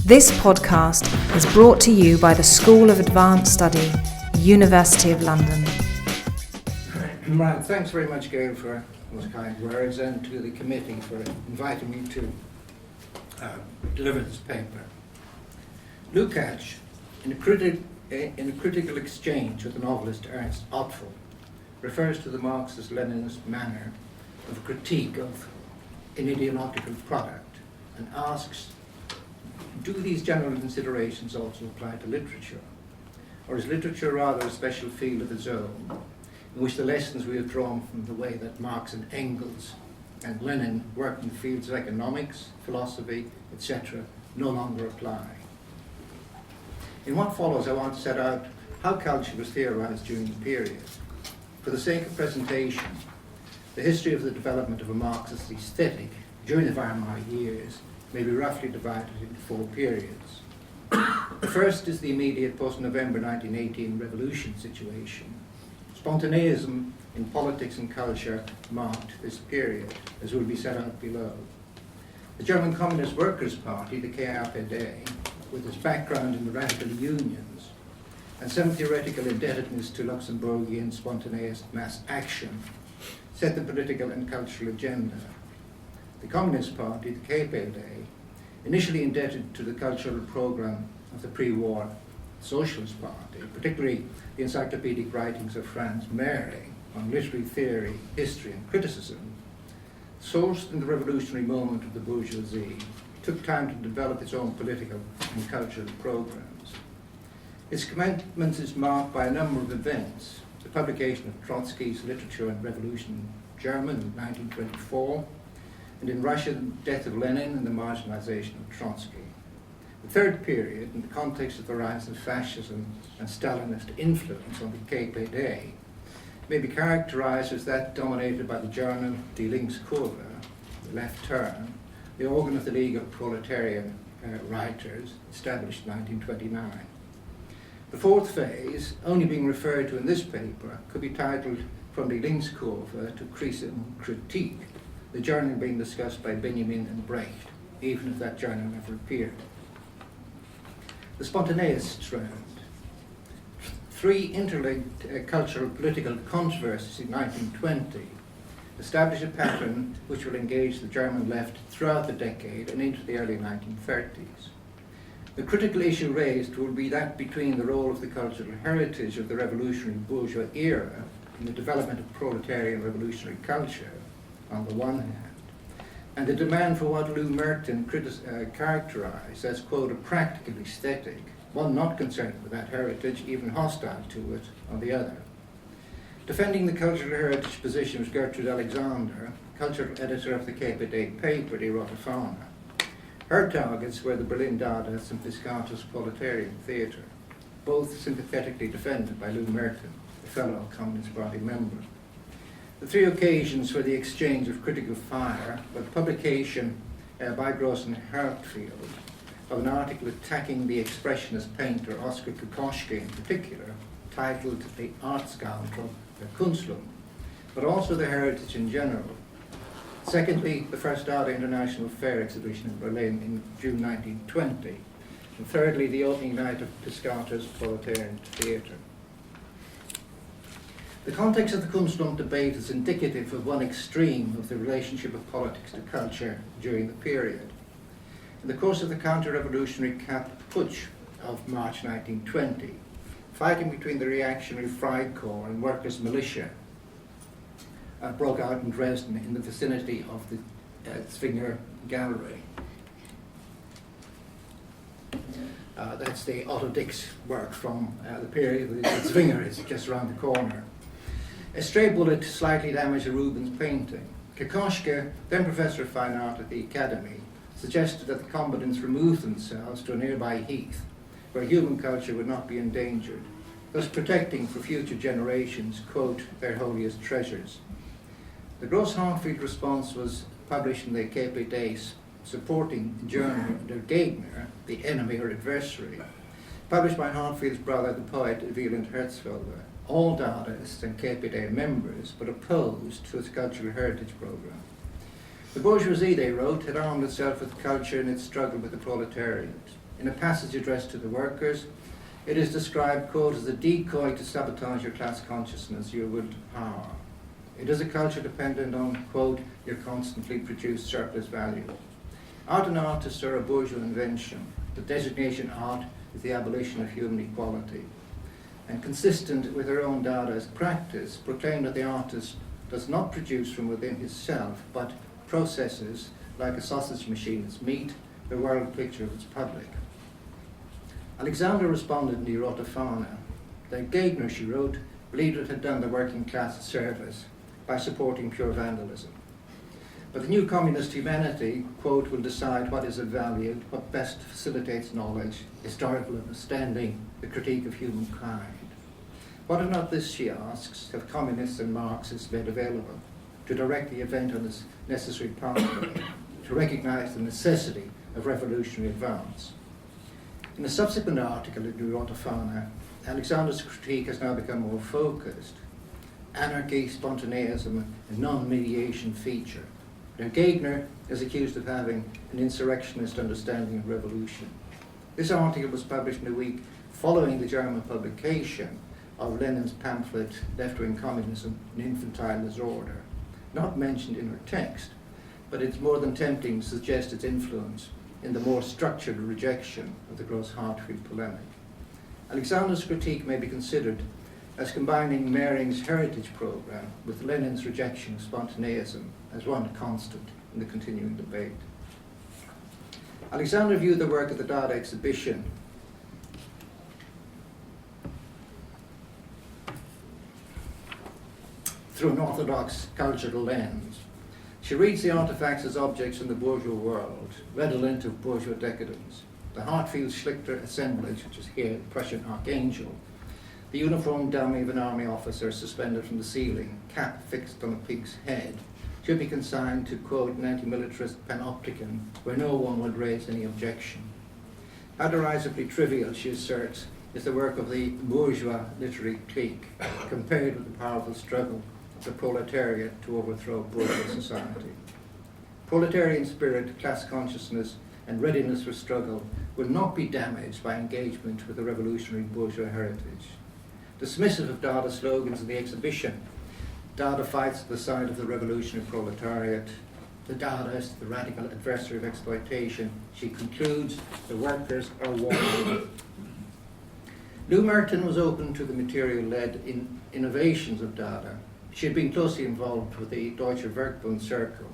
This podcast is brought to you by the School of Advanced Study, University of London. Right, thanks very much, Gail, for those kind words, and to the committee for inviting me to deliver this paper. Lukács, in a critical exchange with the novelist Ernst Otfel, refers to the Marxist-Leninist manner of a critique of an ideological product and asks, do these general considerations also apply to literature? Or is literature rather a special field of its own, in which the lessons we have drawn from the way that Marx and Engels and Lenin worked in the fields of economics, philosophy, etc., no longer apply? In what follows, I want to set out how culture was theorized during the period. For the sake of presentation, the history of the development of a Marxist aesthetic during the Weimar years may be roughly divided into four periods. The first is the immediate post-November 1918 revolution situation. Spontaneism in politics and culture marked this period, as will be set out below. The German Communist Workers' Party, the KPD, with its background in the radical unions and some theoretical indebtedness to Luxemburgian spontaneous mass action, set the political and cultural agenda. The Communist Party, the KPD, initially indebted to the cultural program of the pre-war Socialist Party, particularly the encyclopedic writings of Franz Mehring on literary theory, history and criticism, sourced in the revolutionary moment of the bourgeoisie, took time to develop its own political and cultural programs. Its commencement is marked by a number of events: the publication of Trotsky's Literature and Revolution in German in 1924, and in Russia, the death of Lenin and the marginalization of Trotsky. The third period, in the context of the rise of fascism and Stalinist influence on the KPD, may be characterized as that dominated by the journal Die Linkskurve, the left turn, the organ of the League of Proletariat Writers, established in 1929. The fourth phase, only being referred to in this paper, could be titled From Die Linkskurve to Krise und Kritik, the journal being discussed by Benjamin and Brecht, even if that journal never appeared. The spontaneous strand. Three interlinked cultural political controversies in 1920 established a pattern which will engage the German left throughout the decade and into the early 1930s. The critical issue raised will be that between the role of the cultural heritage of the revolutionary bourgeois era in the development of proletarian revolutionary culture, on the one hand, and the demand for what Lou Merton characterized as, quote, a practical aesthetic, one not concerned with that heritage, even hostile to it, on the other. Defending the cultural heritage position was Gertrude Alexander, cultural editor of the KPD paper Die Rote Fahne. Her targets were the Berlin Dadaist and Piscator's proletarian theatre, both sympathetically defended by Lou Merton, a fellow Communist Party member. The three occasions for the exchange of critical fire were the publication by Gross and Hartfield of an article attacking the expressionist painter Oskar Kokoschka in particular, titled The Art Scoundrel, the Kunstler, but also the heritage in general. Secondly, the first Art International Fair exhibition in Berlin in June 1920. And thirdly, the opening night of Piscator's proletarian theatre. The context of the Kunstler debate is indicative of one extreme of the relationship of politics to culture during the period. In the course of the counter-revolutionary Putsch of March 1920, fighting between the reactionary Freikorps and workers' militia broke out in Dresden in the vicinity of the Zwinger Gallery. That's the Otto Dix work from the period. The Zwinger is just around the corner. A stray bullet slightly damaged a Rubens painting. Kokoschka, then professor of fine art at the Academy, suggested that the combatants remove themselves to a nearby heath, where human culture would not be endangered, thus protecting for future generations, quote, their holiest treasures. The Gross-Hartfield response was published in the KPD's supporting journal Der Gegner, the enemy or adversary, published by Hartfield's brother, the poet Wieland Herzfelder, all Dadaists and KPD members, but opposed to its cultural heritage program. The bourgeoisie, they wrote, had armed itself with culture in its struggle with the proletariat. In a passage addressed to the workers, it is described, quote, as a decoy to sabotage your class consciousness, your will to power. It is a culture dependent on, quote, your constantly produced surplus value. Art and artists are a bourgeois invention. The designation art is the abolition of human equality. And consistent with her own Dadaist practice, proclaim that the artist does not produce from within himself, but processes, like a sausage machine, its meat, the world picture of its public. Alexander responded in the Erotifana that Gaughan, she wrote, believed it had done the working class a service by supporting pure vandalism. But the new communist humanity, quote, will decide what is of value, what best facilitates knowledge, historical understanding, the critique of humankind. What if not this, she asks, have communists and Marxists made available to direct the event on this necessary pathway, to recognize the necessity of revolutionary advance? In a subsequent article in Erotifana, Alexander's critique has now become more focused. Anarchy, spontaneism, and non-mediation feature. Now, Gaughan is accused of having an insurrectionist understanding of revolution. This article was published in the week following the German publication of Lenin's pamphlet, Left-Wing Communism and Infantile Disorder. Not mentioned in her text, but it's more than tempting to suggest its influence in the more structured rejection of the Gross-Hartfield polemic. Alexander's critique may be considered as combining Mehring's heritage program with Lenin's rejection of spontaneism as one constant in the continuing debate. Alexander viewed the work of the Dada exhibition through an orthodox cultural lens. She reads the artifacts as objects in the bourgeois world, redolent of bourgeois decadence. The Hartfield Schlichter assemblage, which is here the Prussian Archangel, the uniformed dummy of an army officer suspended from the ceiling, cap fixed on a pig's head, should be consigned to, quote, an anti-militarist panopticon where no one would raise any objection. How derisively trivial, she asserts, is the work of the bourgeois literary clique compared with the powerful struggle of the proletariat to overthrow bourgeois society. Proletarian spirit, class consciousness, and readiness for struggle will not be damaged by engagement with the revolutionary bourgeois heritage. Dismissive of Dada slogans in the exhibition, Dada fights at the side of the revolutionary proletariat, the Dadaist, the radical adversary of exploitation. She concludes, the workers are warned. Lou Merton was open to the material-led innovations of Dada. She had been closely involved with the Deutsche Werkbund Circle,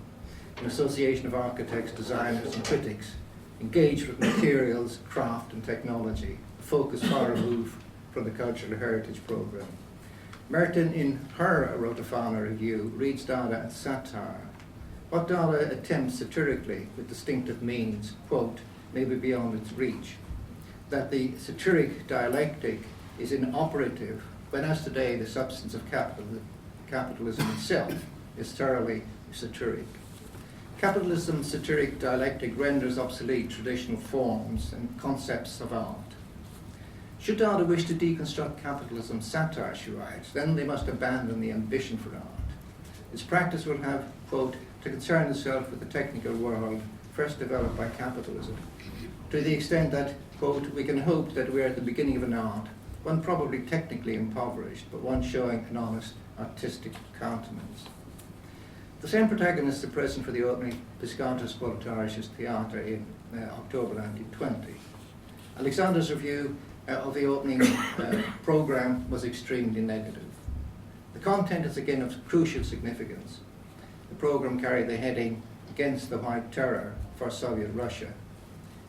an association of architects, designers, and critics engaged with materials, craft, and technology, a focus far removed from the cultural heritage program. Merton, in her Erotifana review, reads Dada as satire. What Dada attempts satirically with distinctive means, quote, may be beyond its reach. That the satiric dialectic is inoperative, when as today the substance of capitalism itself is thoroughly satiric. Capitalism's satiric dialectic renders obsolete traditional forms and concepts of art. Should Dada wish to deconstruct capitalism's satire, she writes, then they must abandon the ambition for art. Its practice will have, quote, to concern itself with the technical world first developed by capitalism, to the extent that, quote, we can hope that we are at the beginning of an art, one probably technically impoverished, but one showing an honest artistic countenance. The same protagonists are present for the opening Piscatus Proletarius Theatre in October 1920. Alexander's review of the opening program was extremely negative. The content is again of crucial significance. The program carried the heading Against the White Terror for Soviet Russia.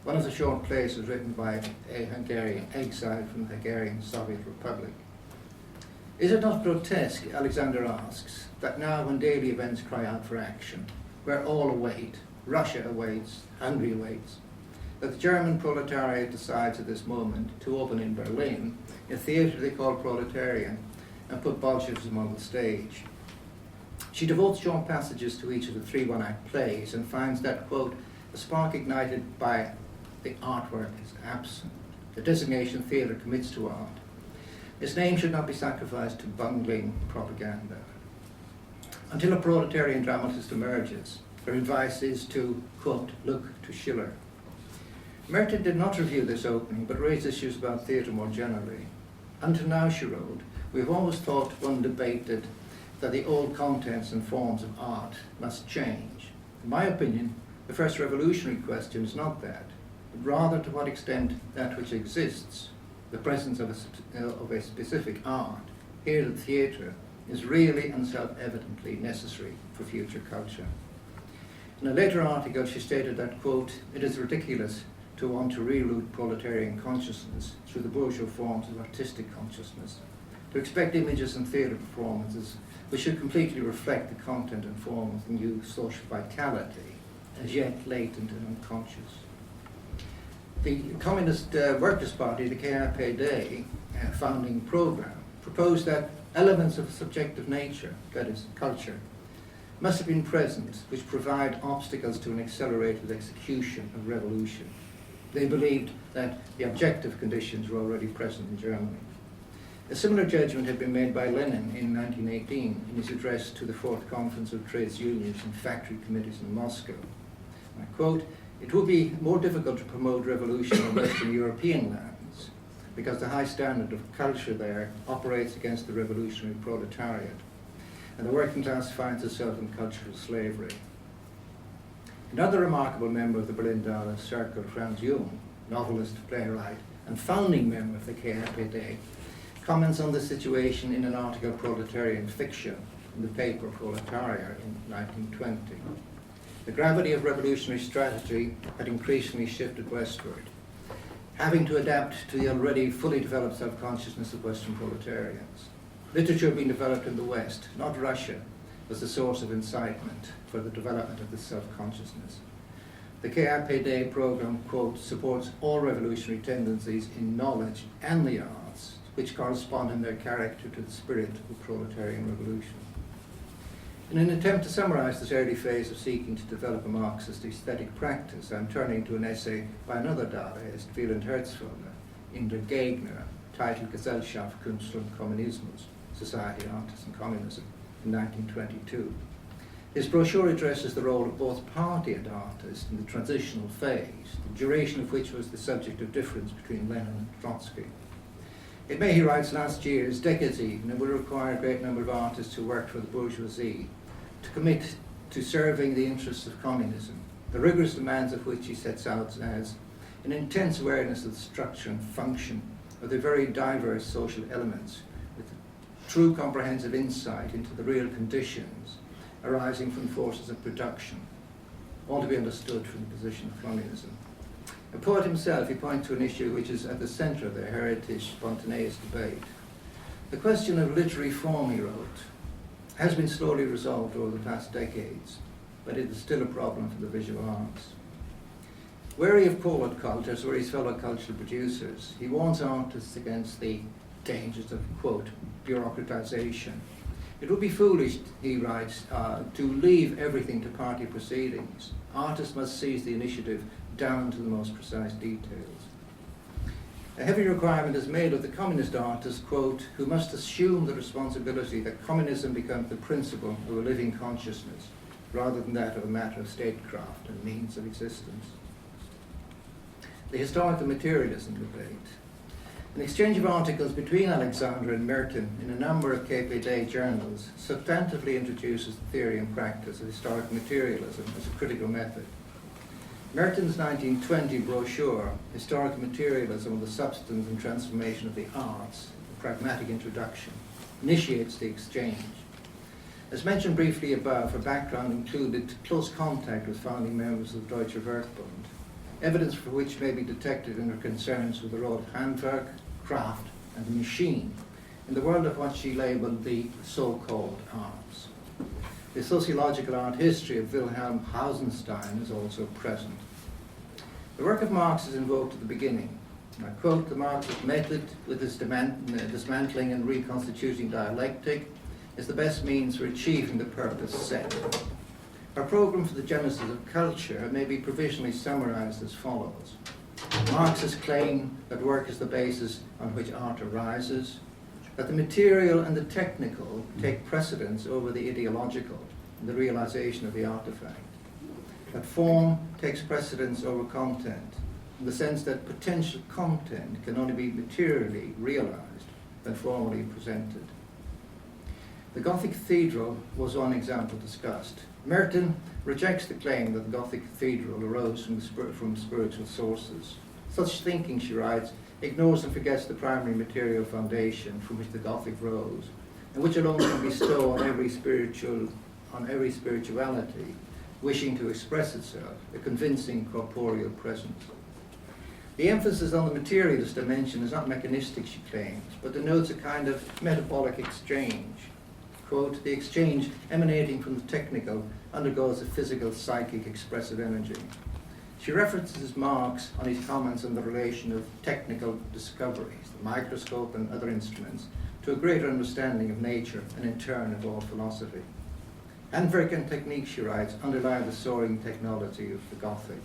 One of the short plays was written by a Hungarian exiled from the Hungarian Soviet Republic. Is it not grotesque, Alexander asks, that now when daily events cry out for action, where all await, Russia awaits, Hungary awaits, that the German proletariat decides at this moment to open in Berlin a theatre they call Proletarian and put Bolshevism on the stage? She devotes short passages to each of the 3 one-act plays and finds that, quote, the spark ignited by the artwork is absent. The designation theatre commits to art. Its name should not be sacrificed to bungling propaganda. Until a proletarian dramatist emerges, her advice is to, quote, look to Schiller. Merton did not review this opening, but raised issues about theatre more generally. Until now, she wrote, we have always thought undebated that the old contents and forms of art must change. In my opinion, the first revolutionary question is not that, but rather to what extent that which exists, the presence of a specific art, here the theatre, is really and self-evidently necessary for future culture. In a later article, she stated that, quote, it is ridiculous to want to reroute proletarian consciousness through the bourgeois forms of artistic consciousness, to expect images and theatre performances which should completely reflect the content and form of the new social vitality, as yet latent and unconscious. The Communist Workers' Party, the KRPD, founding programme, proposed that elements of a subjective nature, that is, culture, must have been present which provide obstacles to an accelerated execution of revolution. They believed that the objective conditions were already present in Germany. A similar judgment had been made by Lenin in 1918 in his address to the Fourth Conference of Trades Unions and Factory Committees in Moscow. I quote, it would be more difficult to promote revolution in Western European lands because the high standard of culture there operates against the revolutionary proletariat, and the working class finds itself in cultural slavery. Another remarkable member of the Berlin Dialogue Circle, Franz Jung, novelist, playwright, and founding member of the KRPD, comments on the situation in an article, Proletarian Fiction, in the paper Proletariat in 1920. The gravity of revolutionary strategy had increasingly shifted westward, having to adapt to the already fully developed self-consciousness of Western proletarians. Literature being developed in the West, not Russia, was the source of incitement for the development of this self-consciousness. The KRPD program, quote, supports all revolutionary tendencies in knowledge and the arts, which correspond in their character to the spirit of the proletarian revolution. In an attempt to summarize this early phase of seeking to develop a Marxist aesthetic practice, I'm turning to an essay by another Dadaist, Wieland Herzfelder, Indra Gaughan, titled Gesellschaft, Künstler und Kommunismus, Society, Artists and Communism, in 1922. His brochure addresses the role of both party and artist in the transitional phase, the duration of which was the subject of difference between Lenin and Trotsky. It may, he writes, last years, decades even, and will require a great number of artists who worked for the bourgeoisie to commit to serving the interests of communism, the rigorous demands of which he sets out as an intense awareness of the structure and function of the very diverse social elements, with true comprehensive insight into the real conditions arising from forces of production, all to be understood from the position of communism. A poet himself, he points to an issue which is at the centre of their heritage spontaneous debate. The question of literary form, he wrote, has been slowly resolved over the past decades, but it is still a problem for the visual arts. Wary of poet cult, as were his fellow cultural producers, he warns artists against the dangers of, quote, bureaucratization. It would be foolish, he writes, to leave everything to party proceedings. Artists must seize the initiative down to the most precise details. A heavy requirement is made of the communist artist, quote, who must assume the responsibility that communism becomes the principle of a living consciousness, rather than that of a matter of statecraft and means of existence. The historical materialism debate. An exchange of articles between Alexander and Merton in a number of KPD journals substantively introduces the theory and practice of historical materialism as a critical method. Merton's 1920 brochure, Historical Materialism of the Substance and Transformation of the Arts, a Pragmatic Introduction, initiates the exchange. As mentioned briefly above, her background included close contact with founding members of the Deutsche Werkbund, evidence for which may be detected in her concerns with the role of handwerk, craft, and the machine in the world of what she labelled the so-called arts. The sociological art history of Wilhelm Hausenstein is also present. The work of Marx is invoked at the beginning. I quote, the Marxist method, with its dismantling and reconstituting dialectic, is the best means for achieving the purpose set. Our program for the genesis of culture may be provisionally summarized as follows. Marxists claim that work is the basis on which art arises, that the material and the technical take precedence over the ideological in the realization of the artifact, that form takes precedence over content, in the sense that potential content can only be materially realized when formally presented. The Gothic cathedral was one example discussed. Merton rejects the claim that the Gothic cathedral arose from spiritual sources. Such thinking, she writes, ignores and forgets the primary material foundation from which the Gothic rose, and which alone can bestow on every spirituality wishing to express itself a convincing corporeal presence. The emphasis on the materialist dimension is not mechanistic, she claims, but denotes a kind of metabolic exchange. Quote, the exchange emanating from the technical undergoes a physical, psychic, expressive energy. She references Marx on his comments on the relation of technical discoveries, the microscope and other instruments, to a greater understanding of nature and in turn of all philosophy. Handwork and technique, she writes, underlie the soaring technology of the Gothic.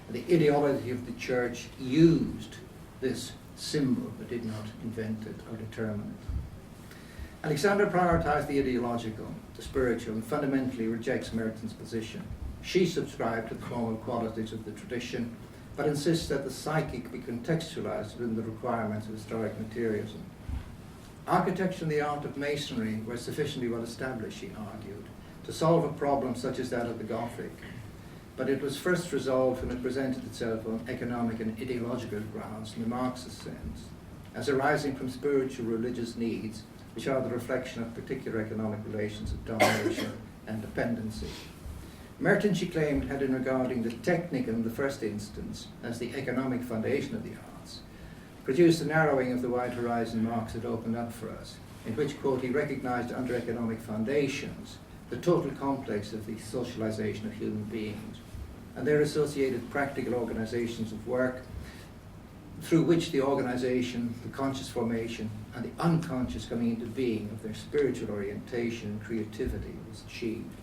And the ideology of the church used this symbol but did not invent it or determine it. Alexander prioritized the ideological, the spiritual, and fundamentally rejects Merton's position. She subscribed to the formal qualities of the tradition, but insists that the psychic be contextualized within the requirements of historic materialism. Architecture and the art of masonry were sufficiently well established, she argued, to solve a problem such as that of the Gothic, but it was first resolved when it presented itself on economic and ideological grounds in the Marxist sense, as arising from spiritual religious needs, which are the reflection of particular economic relations of domination and dependency. Merton, she claimed, had in regarding the technic in the first instance as the economic foundation of the arts, produced a narrowing of the wide horizon Marx had opened up for us, in which, quote, he recognized under economic foundations the total complex of the socialization of human beings and their associated practical organizations of work, through which the organization, the conscious formation, and the unconscious coming into being of their spiritual orientation and creativity was achieved.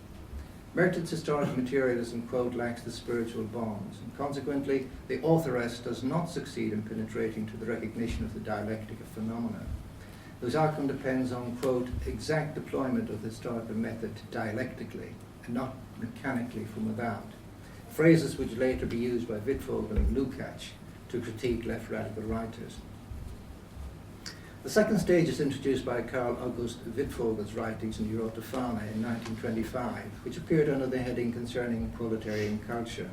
Merton's historical materialism, quote, lacks the spiritual bonds, and consequently the authoress does not succeed in penetrating to the recognition of the dialectic of phenomena, whose outcome depends on, quote, exact deployment of the historical method dialectically and not mechanically from without, phrases which later be used by Wittfogel and Lukács to critique left radical writers. The second stage is introduced by Karl August Wittfogel's writings in Eurotofana in 1925, which appeared under the heading concerning proletarian culture.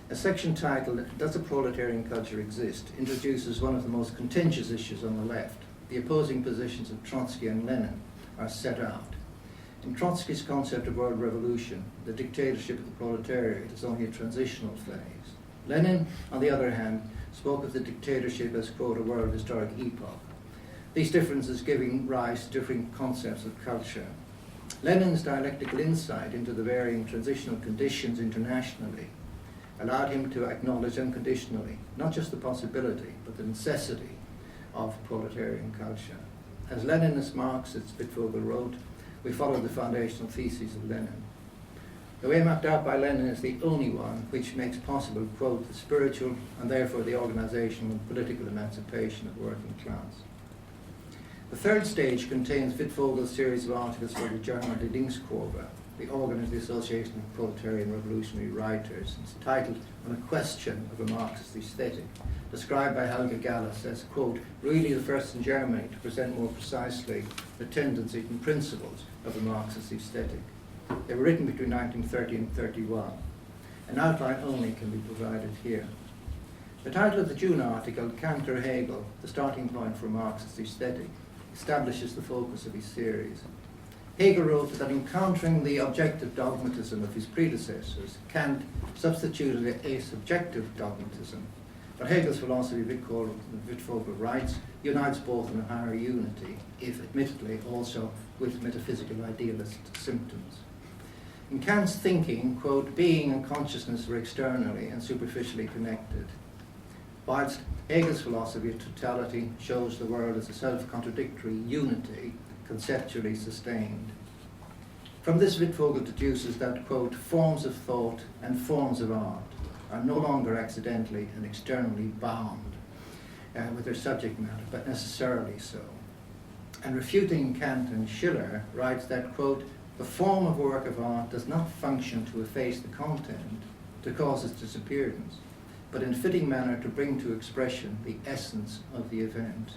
A section titled, Does a Proletarian Culture Exist?, introduces one of the most contentious issues on the left. The opposing positions of Trotsky and Lenin are set out. In Trotsky's concept of world revolution, the dictatorship of the proletariat is only a transitional phase. Lenin, on the other hand, spoke of the dictatorship as, quote, a world historic epoch. These differences giving rise to different concepts of culture. Lenin's dialectical insight into the varying transitional conditions internationally allowed him to acknowledge unconditionally not just the possibility, but the necessity of proletarian culture. As Leninist Marxist Wittfogel wrote, we follow the foundational theses of Lenin. The way mapped out by Lenin is the only one which makes possible, quote, the spiritual and therefore the organizational and political emancipation of working class. The third stage contains Wittfogel's series of articles for the German Linkskurve, the organ of the Association of Proletarian Revolutionary Writers. It's titled On a Question of a Marxist Aesthetic, described by Helge Gallas as, quote, really the first in Germany to present more precisely the tendencies and principles of the Marxist aesthetic. They were written between 1930 and 1931. An outline only can be provided here. The title of the June article, Cantor Hegel, the starting point for a Marxist aesthetic, establishes the focus of his series. Hegel wrote that encountering the objective dogmatism of his predecessors, Kant substituted a subjective dogmatism. But Hegel's philosophy, Wittfogel writes, unites both in a higher unity, if admittedly also with metaphysical idealist symptoms. In Kant's thinking, quote, being and consciousness were externally and superficially connected, whilst Hegel's philosophy of totality shows the world as a self-contradictory unity, conceptually sustained. From this, Wittfogel deduces that, quote, forms of thought and forms of art are no longer accidentally and externally bound with their subject matter, but necessarily so. And refuting Kant and Schiller, writes that, quote, the form of a work of art does not function to efface the content, to cause its disappearance, but in fitting manner to bring to expression the essence of the event.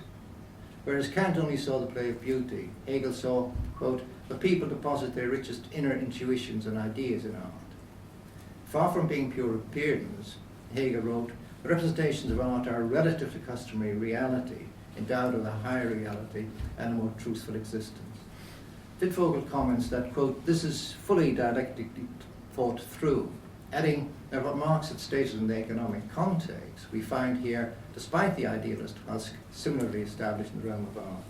Whereas Kant only saw the play of beauty, Hegel saw, quote, the people deposit their richest inner intuitions and ideas in art. Far from being pure appearance, Hegel wrote, the representations of art are relative to customary reality, endowed with a higher reality and a more truthful existence. Wittfogel comments that, quote, this is fully dialectically thought through, adding that what Marx had stated in the economic context, we find here, despite the idealist husk, similarly established in the realm of art.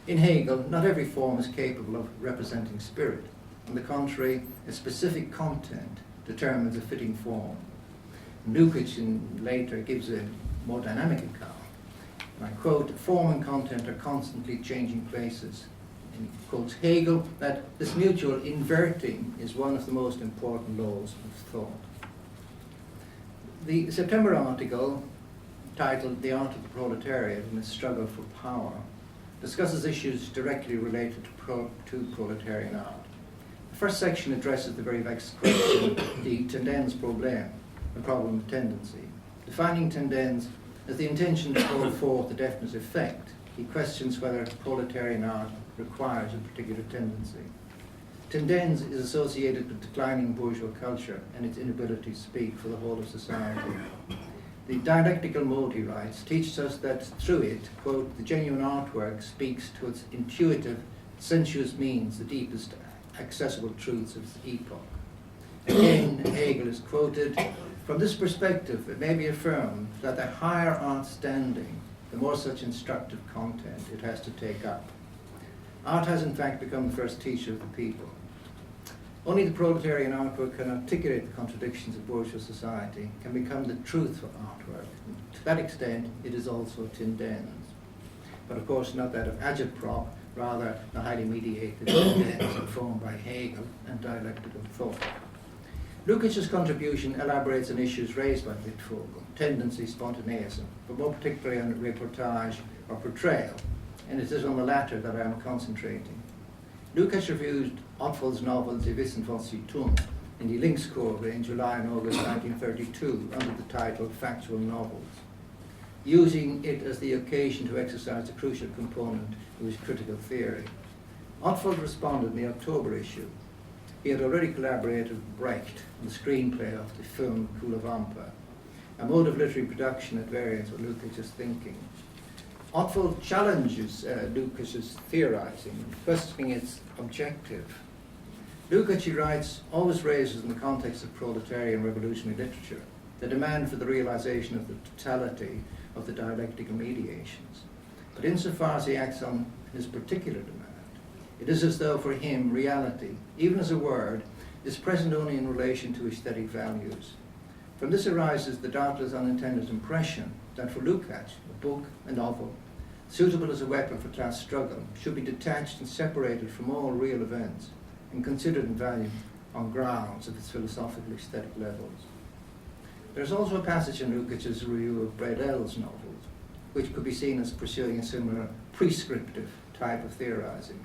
In Hegel, not every form is capable of representing spirit. On the contrary, a specific content determines a fitting form. Lukács later gives a more dynamic account. And I quote, form and content are constantly changing places. And he quotes Hegel that this mutual inverting is one of the most important laws of thought. The September article, titled The Art of the Proletariat and Its Struggle for Power, discusses issues directly related to proletarian art. The first section addresses the very vexed question, the Tendenzproblem, the problem of tendency. Defining Tendenz as the intention to call forth a definite effect, he questions whether proletarian art requires a particular tendency. Tendenz is associated with declining bourgeois culture and its inability to speak for the whole of society. The dialectical mode, he writes, teaches us that through it, quote, the genuine artwork speaks to its intuitive, sensuous means, the deepest accessible truths of its epoch. Again, Hegel is quoted, from this perspective, it may be affirmed that the higher art standing, the more such instructive content it has to take up. Art has in fact become the first teacher of the people. Only the proletarian artwork can articulate the contradictions of bourgeois society, can become the truth of artwork. And to that extent, it is also Tendenz. But of course not that of agitprop, rather the highly mediated Tendenz informed by Hegel and dialectical thought. Lukács's contribution elaborates on issues raised by Wittfogel, tendency, spontaneism, but more particularly on reportage or portrayal, and it is on the latter that I am concentrating. Lukács reviewed Ottfeld's novel Die Wissen was sie tun in the Linkskurve in July and August 1932 under the title Factual Novels, using it as the occasion to exercise a crucial component of his critical theory. Ottfeld responded in the October issue. He had already collaborated with Brecht on the screenplay of the film Kula Vampa, a mode of literary production at variance with Lukács's thinking. Ottfeld challenges Lukács's theorizing, questioning its objective. Lukács, he writes, always raises in the context of proletarian revolutionary literature the demand for the realization of the totality of the dialectical mediations. But insofar as he acts on his particular demand, it is as though for him reality, even as a word, is present only in relation to aesthetic values. From this arises the doubtless unintended impression that for Lukács, a book, a novel, suitable as a weapon for class struggle, should be detached and separated from all real events and considered in value on grounds of its philosophical aesthetic levels. There is also a passage in Lukács's review of Bradel's novels, which could be seen as pursuing a similar prescriptive type of theorizing.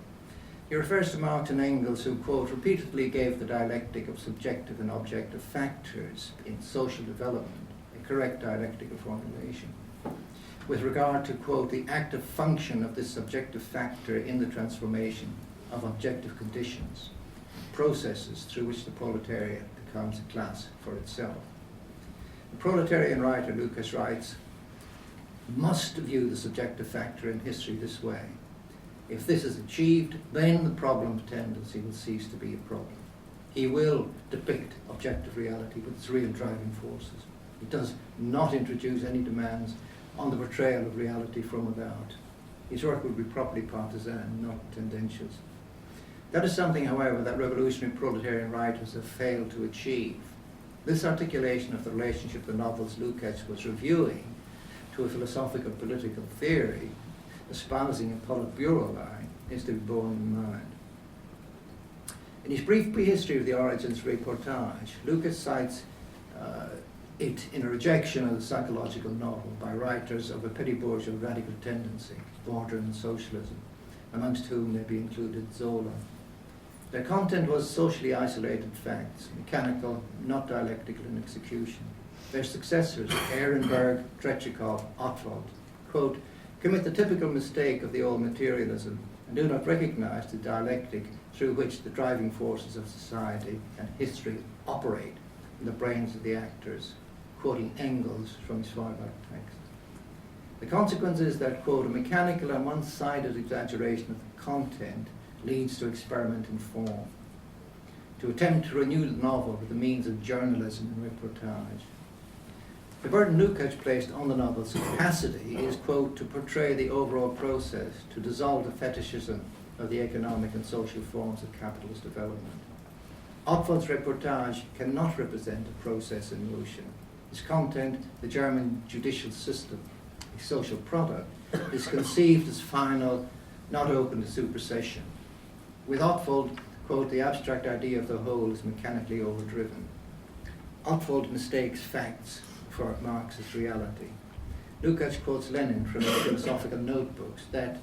He refers to Marx and Engels, who, quote, repeatedly gave the dialectic of subjective and objective factors in social development a correct dialectical formulation, with regard to, quote, the active function of this subjective factor in the transformation of objective conditions, processes through which the proletariat becomes a class for itself. The proletarian writer, Lukács writes, must view the subjective factor in history this way. If this is achieved, then the problem of tendency will cease to be a problem. He will depict objective reality with its real driving forces. He does not introduce any demands on the portrayal of reality from without. His work will be properly partisan, not tendentious. That is something, however, that revolutionary proletarian writers have failed to achieve. This articulation of the relationship of the novels Lukács was reviewing to a philosophical political theory, espousing a Politburo line, is to be borne in mind. In his brief prehistory of the origins reportage, Lukács cites it in a rejection of the psychological novel by writers of a petty bourgeois radical tendency, bordering on socialism, amongst whom may be included Zola. Their content was socially isolated facts, mechanical, not dialectical in execution. their successors, Ehrenberg, Tretyakov, Ottwald, quote, commit the typical mistake of the old materialism and do not recognize the dialectic through which the driving forces of society and history operate in the brains of the actors, quoting Engels from his Feuerbach text. The consequence is that, quote, a mechanical and one-sided exaggeration of the content leads to experiment in form, to attempt to renew the novel with the means of journalism and reportage. The burden Lukács placed on the novel's capacity is, quote, to portray the overall process, to dissolve the fetishism of the economic and social forms of capitalist development. Ottwald's reportage cannot represent a process in motion. Its content, the German judicial system, a social product, is conceived as final, not open to supersession. With Ottwald, quote, the abstract idea of the whole is mechanically overdriven. Ottwald mistakes facts for Marxist reality. Lukács quotes Lenin from his philosophical notebooks that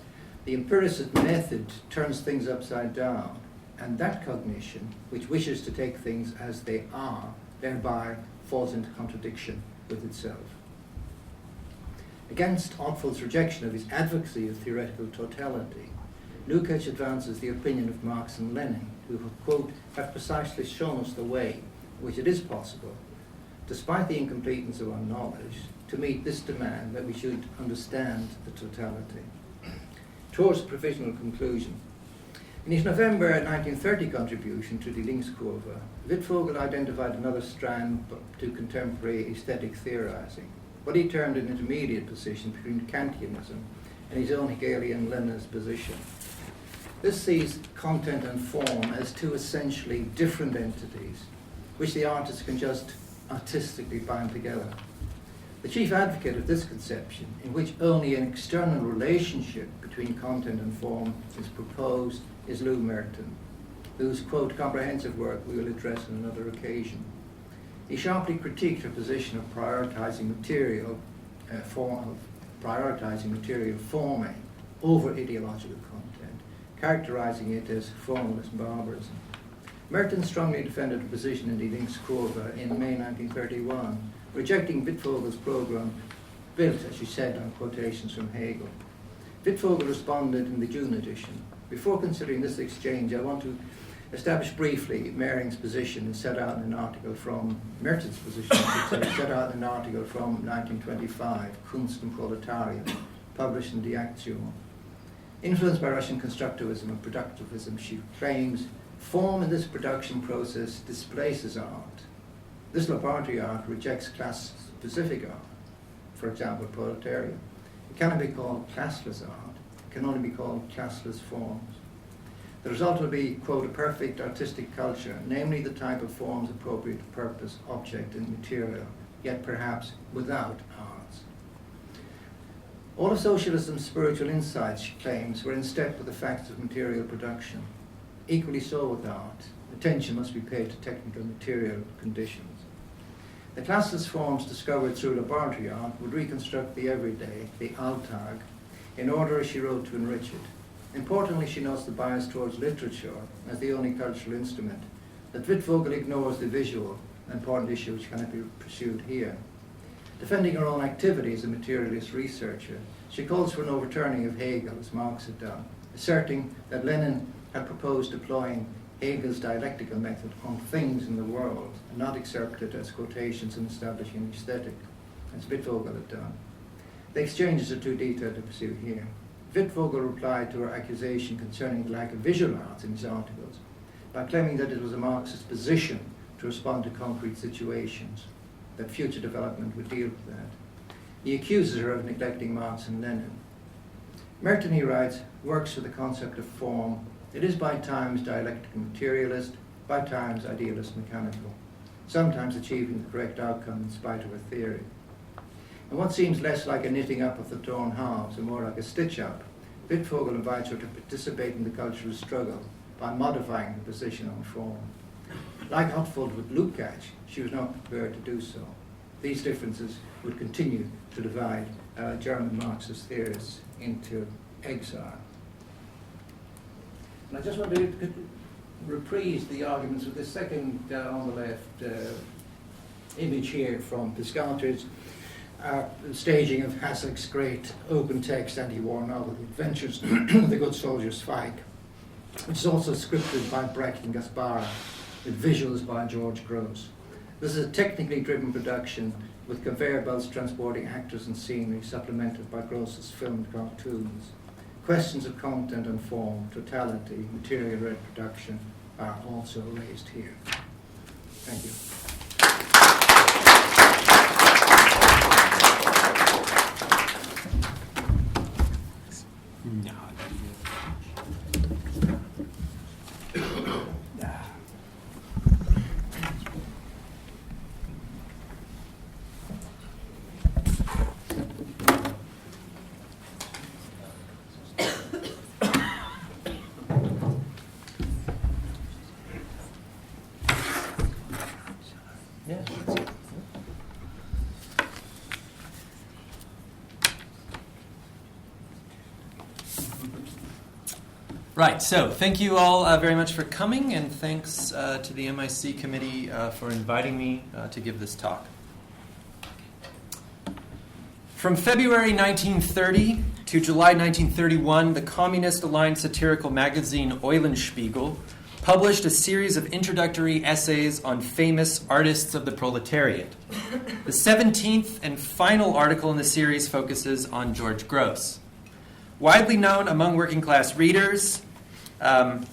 the empiricist method turns things upside down, and that cognition, which wishes to take things as they are, thereby falls into contradiction with itself. Against Ottwald's rejection of his advocacy of theoretical totality, Lukács advances the opinion of Marx and Lenin, who, quote, have precisely shown us the way in which it is possible, despite the incompleteness of our knowledge, to meet this demand that we should understand the totality. Towards a provisional conclusion. In his November 1930 contribution to Die Linkskurve, Wittfogel identified another strand to contemporary aesthetic theorizing, what he termed an intermediate position between Kantianism and his own Hegelian Leninist position. This sees content and form as two essentially different entities, which the artist can just artistically bind together. The chief advocate of this conception, in which only an external relationship between content and form is proposed, is Lou Merton, whose, quote, comprehensive work we will address on another occasion. He sharply critiqued her position of prioritizing material forming over ideological content, characterizing it as formalist barbarism. Merton strongly defended a position in Die Linkskurve in May 1931, rejecting Wittfogel's program built, as she said, on quotations from Hegel. Wittfogel responded in the June edition. Before considering this exchange, I want to establish briefly Mehring's position and set out in an article from Merton's position, set out in an article from 1925, Kunst und Proletariat, published in Die Aktion. Influenced by Russian constructivism and productivism, she claims form in this production process displaces art. This laboratory art rejects class-specific art, for example, Proletariat. It cannot be called classless art. It can only be called classless forms. The result will be, quote, a perfect artistic culture, namely the type of forms appropriate to purpose, object, and material, yet perhaps without arts. All of socialism's spiritual insights, she claims, were in step with the facts of material production. Equally so with art. Attention must be paid to technical material conditions. The classless forms discovered through laboratory art would reconstruct the everyday, the Alltag, in order, as she wrote, to enrich it. Importantly, she notes the bias towards literature as the only cultural instrument, that Wittfogel ignores the visual, an important issue which cannot be pursued here. Defending her own activity as a materialist researcher, she calls for an overturning of Hegel, as Marx had done, asserting that Lenin had proposed deploying Hegel's dialectical method on things in the world, and not accepted as quotations in establishing aesthetic, as Wittfogel had done. The exchanges are too detailed to pursue here. Wittfogel replied to her accusation concerning the lack of visual arts in his articles by claiming that it was a Marxist position to respond to concrete situations, that future development would deal with that. He accuses her of neglecting Marx and Lenin. Merton, he writes, works with the concept of form. It is by times dialectical materialist, by times idealist mechanical, sometimes achieving the correct outcome in spite of her theory. And what seems less like a knitting up of the torn halves and more like a stitch-up, Wittfogel invites her to participate in the cultural struggle by modifying her position on form. Like Ottwald with Lukács, she was not prepared to do so. These differences would continue to divide German Marxist theorists into exile. And I just want to reprise the arguments of the second on the left image here from Piscator's staging of Hassek's great open text anti-war novel, The Adventures of the Good Soldier Zweig, which is also scripted by Brecht and Gaspara, with visuals by George Gross. This is a technically driven production with conveyor belts transporting actors and scenery, supplemented by Gross's filmed cartoons. Questions of content and form, totality, material reproduction are also raised here. Thank you. Right, so thank you all very much for coming, and thanks to the MIC committee for inviting me to give this talk. From February 1930 to July 1931, the communist-aligned satirical magazine Eulenspiegel published a series of introductory essays on famous artists of the proletariat. The 17th and final article in the series focuses on George Gross. Widely known among working-class readers, and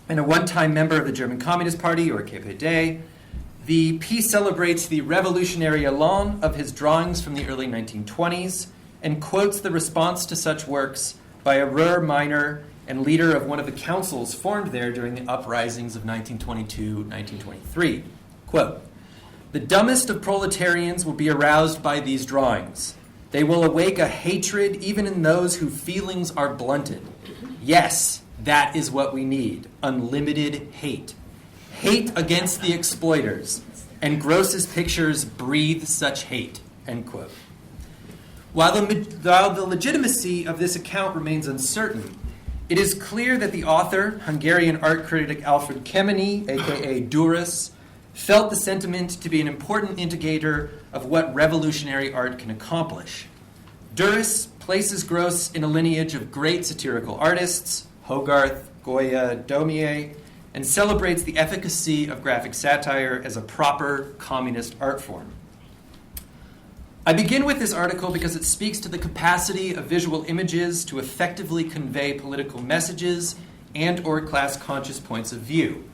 a one-time member of the German Communist Party, or KPD, the piece celebrates the revolutionary elan of his drawings from the early 1920s and quotes the response to such works by a Ruhr miner and leader of one of the councils formed there during the uprisings of 1922-1923. Quote, "The dumbest of proletarians will be aroused by these drawings. They will awake a hatred even in those whose feelings are blunted. Yes, that is what we need, unlimited hate. Hate against the exploiters, and Gross's pictures breathe such hate," end quote. While the legitimacy of this account remains uncertain, it is clear that the author, Hungarian art critic Alfred Kemeny, aka Duras, felt the sentiment to be an important indicator of what revolutionary art can accomplish. Duras places Gross in a lineage of great satirical artists, Hogarth, Goya, Daumier, and celebrates the efficacy of graphic satire as a proper communist art form. I begin with this article because it speaks to the capacity of visual images to effectively convey political messages and or class-conscious points of view,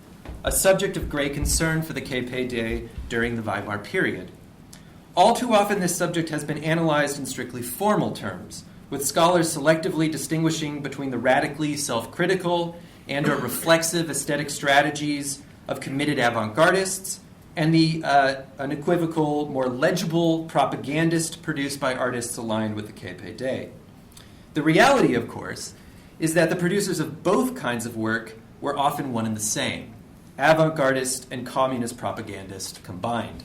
a subject of great concern for the KPD during the Weimar period. All too often this subject has been analyzed in strictly formal terms, with scholars selectively distinguishing between the radically self-critical and or reflexive aesthetic strategies of committed avant-gardists and the unequivocal, more legible propagandist produced by artists aligned with the KPD. The reality, of course, is that the producers of both kinds of work were often one and the same, avant-gardist and communist propagandist combined.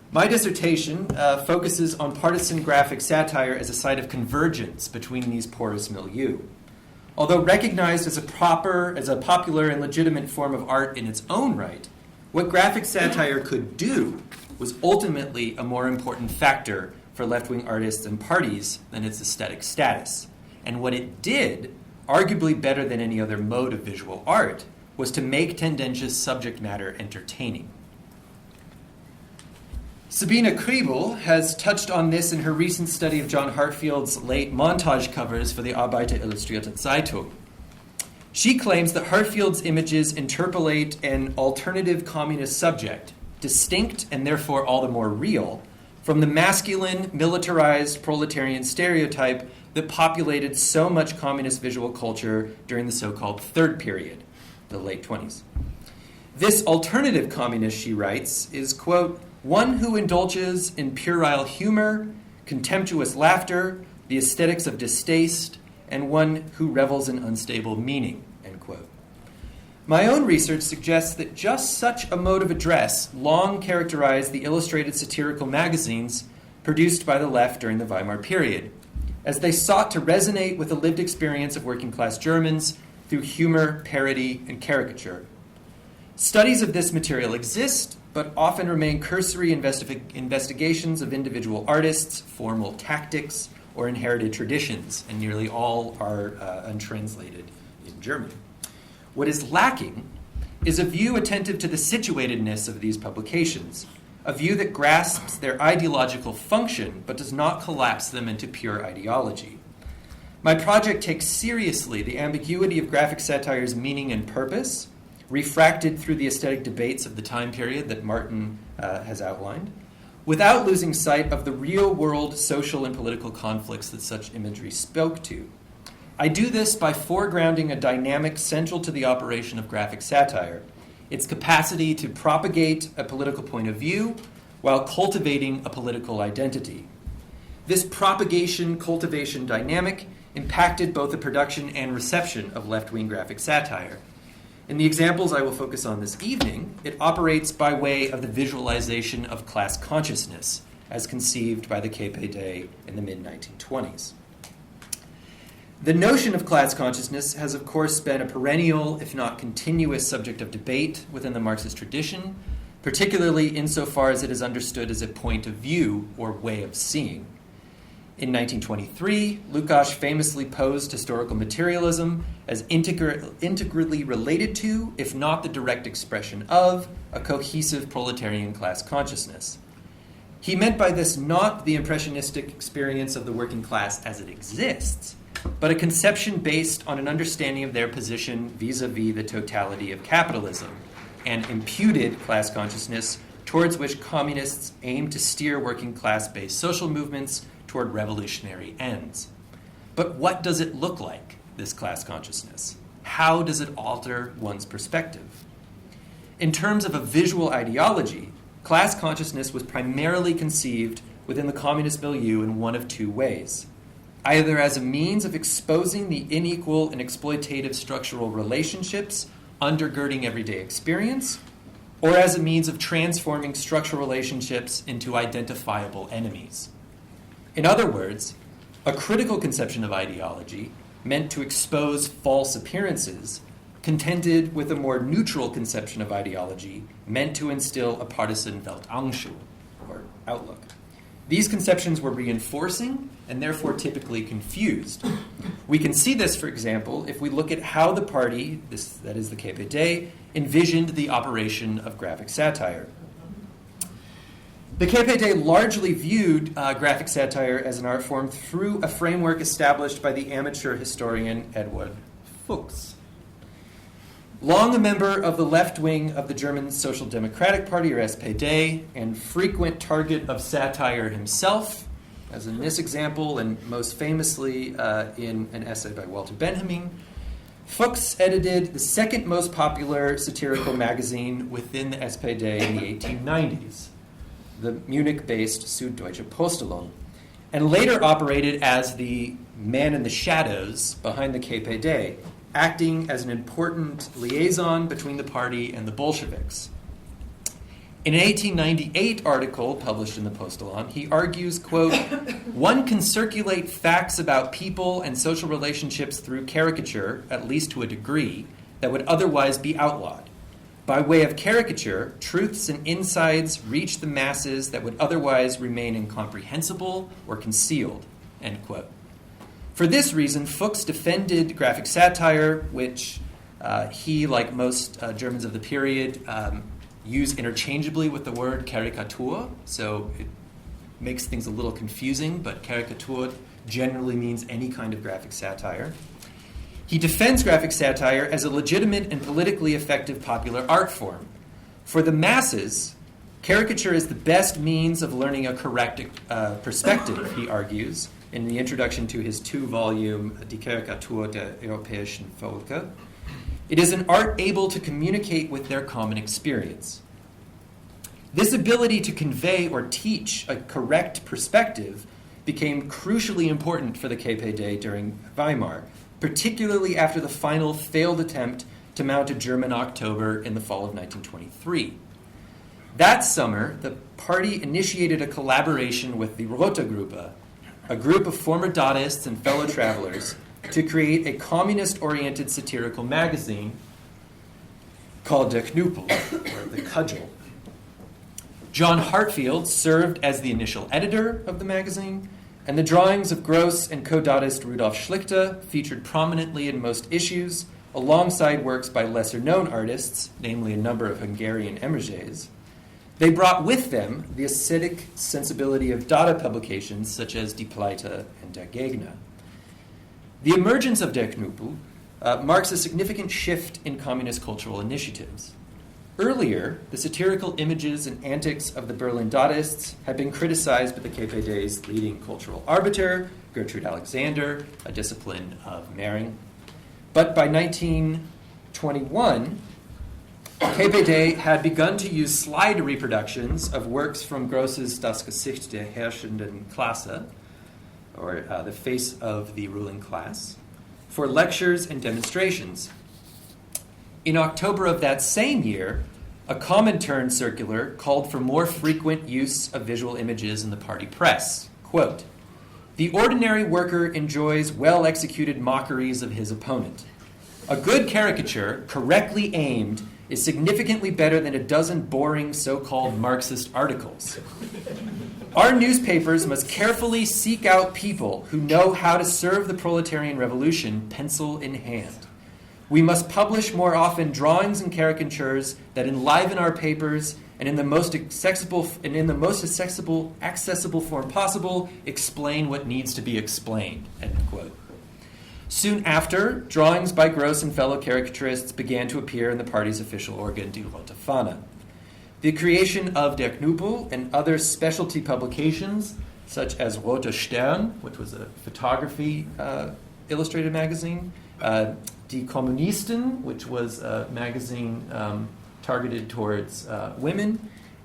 My dissertation focuses on partisan graphic satire as a site of convergence between these porous milieu. Although recognized as a popular and legitimate form of art in its own right, what graphic satire could do was ultimately a more important factor for left-wing artists and parties than its aesthetic status. And what it did, arguably better than any other mode of visual art, was to make tendentious subject matter entertaining. Sabina Kriebel has touched on this in her recent study of John Hartfield's late montage covers for the Arbeiter Illustrierte Zeitung. She claims that Hartfield's images interpolate an alternative communist subject, distinct and therefore all the more real, from the masculine, militarized proletarian stereotype that populated so much communist visual culture during the so-called Third Period, the late 20s. This alternative communist, she writes, is, quote, "one who indulges in puerile humor, contemptuous laughter, the aesthetics of distaste, and one who revels in unstable meaning," end quote. My own research suggests that just such a mode of address long characterized the illustrated satirical magazines produced by the left during the Weimar period, as they sought to resonate with the lived experience of working-class Germans through humor, parody, and caricature. Studies of this material exist, but often remain cursory investigations of individual artists, formal tactics, or inherited traditions, and nearly all are untranslated in German. What is lacking is a view attentive to the situatedness of these publications, a view that grasps their ideological function but does not collapse them into pure ideology. My project takes seriously the ambiguity of graphic satire's meaning and purpose, refracted through the aesthetic debates of the time period that Martin has outlined, without losing sight of the real-world social and political conflicts that such imagery spoke to. I do this by foregrounding a dynamic central to the operation of graphic satire, its capacity to propagate a political point of view while cultivating a political identity. This propagation-cultivation dynamic impacted both the production and reception of left-wing graphic satire. In the examples I will focus on this evening, it operates by way of the visualization of class consciousness, as conceived by the KPD in the mid-1920s. The notion of class consciousness has, of course, been a perennial, if not continuous, subject of debate within the Marxist tradition, particularly insofar as it is understood as a point of view or way of seeing. In 1923, Lukács famously posed historical materialism as integrally related to, if not the direct expression of, a cohesive proletarian class consciousness. He meant by this not the impressionistic experience of the working class as it exists, but a conception based on an understanding of their position vis-a-vis the totality of capitalism, and imputed class consciousness towards which communists aim to steer working class-based social movements toward revolutionary ends. But what does it look like, this class consciousness? How does it alter one's perspective? In terms of a visual ideology, class consciousness was primarily conceived within the communist milieu in one of two ways: either as a means of exposing the unequal and exploitative structural relationships undergirding everyday experience, or as a means of transforming structural relationships into identifiable enemies. In other words, a critical conception of ideology meant to expose false appearances, contended with a more neutral conception of ideology meant to instill a partisan Weltanschauung, or outlook. These conceptions were reinforcing and therefore typically confused. We can see this, for example, if we look at how the party, that is the KPD, envisioned the operation of graphic satire. The KPD largely viewed graphic satire as an art form through a framework established by the amateur historian Eduard Fuchs. Long a member of the left wing of the German Social Democratic Party, or SPD, and frequent target of satire himself, as in this example, and most famously in an essay by Walter Benjamin, Fuchs edited the second most popular satirical magazine within the SPD in the 1890s, the Munich-based Süddeutsche Postillion, and later operated as the man in the shadows behind the KPD, acting as an important liaison between the party and the Bolsheviks. In an 1898 article published in the Postillion, he argues, quote, "One can circulate facts about people and social relationships through caricature, at least to a degree, that would otherwise be outlawed. By way of caricature, truths and insides reach the masses that would otherwise remain incomprehensible or concealed," end quote. For this reason, Fuchs defended graphic satire, which he, like most Germans of the period, used interchangeably with the word Karikatur, so it makes things a little confusing, but Karikatur generally means any kind of graphic satire. He defends graphic satire as a legitimate and politically effective popular art form. For the masses, caricature is the best means of learning a correct perspective, he argues, in the introduction to his 2-volume Die Karikatur der europäischen Völker. It is an art able to communicate with their common experience. This ability to convey or teach a correct perspective became crucially important for the KPD during Weimar, particularly after the final failed attempt to mount a German October in the fall of 1923. That summer, the party initiated a collaboration with the Rote Gruppe, a group of former Dadaists and fellow travelers, to create a communist-oriented satirical magazine called Der Knüppel, or The Cudgel. John Hartfield served as the initial editor of the magazine, and the drawings of Gross and co-Dadaist Rudolf Schlichte featured prominently in most issues, alongside works by lesser-known artists, namely a number of Hungarian émergés. They brought with them the aesthetic sensibility of Dada publications such as Die Pleite and Der Gegner. The emergence of Der Knüppel marks a significant shift in communist cultural initiatives. Earlier, the satirical images and antics of the Berlin Dadaists had been criticized by the KPD's leading cultural arbiter, Gertrude Alexander, a discipline of Mehring. But by 1921, KPD had begun to use slide reproductions of works from Gross's Das Gesicht der herrschenden Klasse, or The Face of the Ruling Class, for lectures and demonstrations. In October of that same year, a Comintern circular called for more frequent use of visual images in the party press. Quote, "The ordinary worker enjoys well-executed mockeries of his opponent. A good caricature, correctly aimed, is significantly better than a dozen boring so-called Marxist articles. Our newspapers must carefully seek out people who know how to serve the proletarian revolution pencil in hand. We must publish more often drawings and caricatures that enliven our papers and in the most accessible form possible, explain what needs to be explained." End quote. Soon after, drawings by Gross and fellow caricaturists began to appear in the party's official organ, Die Rote Fahne. The creation of Der Knüppel and other specialty publications, such as Roter Stern, which was a photography illustrated magazine, Die Kommunisten, which was a magazine targeted towards women,